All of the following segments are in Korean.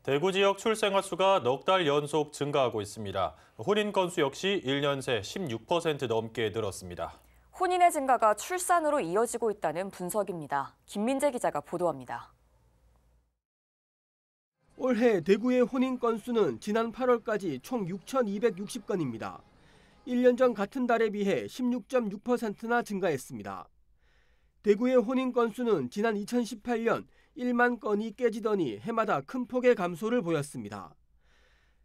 대구 지역 출생아 수가 넉 달 연속 증가하고 있습니다. 혼인 건수 역시 1년 새 16% 넘게 늘었습니다. 혼인의 증가가 출산으로 이어지고 있다는 분석입니다. 김민재 기자가 보도합니다. 올해 대구의 혼인 건수는 지난 8월까지 총 6,260건입니다. 1년 전 같은 달에 비해 16.6%나 증가했습니다. 대구의 혼인 건수는 지난 2018년 1만 건이 깨지더니 해마다 큰 폭의 감소를 보였습니다.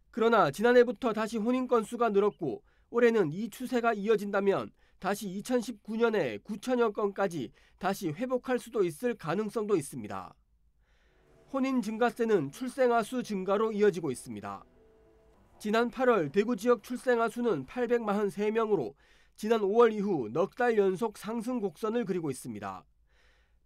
그러나 지난해부터 다시 혼인 건수가 늘었고 올해는 이 추세가 이어진다면 다시 2019년에 9천여 건까지 다시 회복할 수도 있을 가능성도 있습니다. 혼인 증가세는 출생아 수 증가로 이어지고 있습니다. 지난 8월 대구 지역 출생아 수는 843명으로 지난 5월 이후 넉 달 연속 상승 곡선을 그리고 있습니다.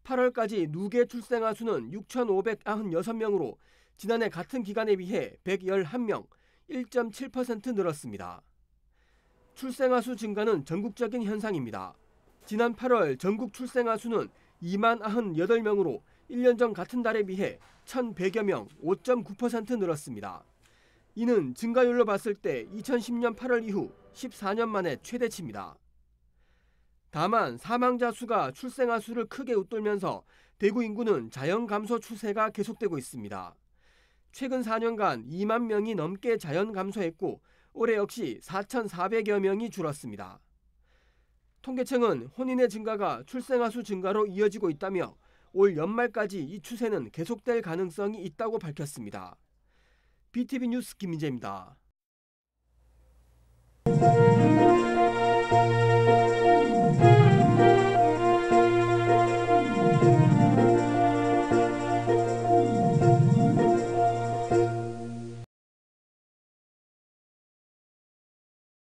8월까지 누계 출생아 수는 6,596명으로 지난해 같은 기간에 비해 111명, 1.7% 늘었습니다. 출생아 수 증가는 전국적인 현상입니다. 지난 8월 전국 출생아 수는 2만 98명으로 1년 전 같은 달에 비해 1,100여 명, 5.9% 늘었습니다. 이는 증가율로 봤을 때 2010년 8월 이후 14년 만에 최대치입니다. 다만 사망자 수가 출생아 수를 크게 웃돌면서 대구 인구는 자연 감소 추세가 계속되고 있습니다. 최근 4년간 2만 명이 넘게 자연 감소했고 올해 역시 4,400여 명이 줄었습니다. 통계청은 혼인의 증가가 출생아 수 증가로 이어지고 있다며 올 연말까지 이 추세는 계속될 가능성이 있다고 밝혔습니다. BTV 뉴스 김민재입니다.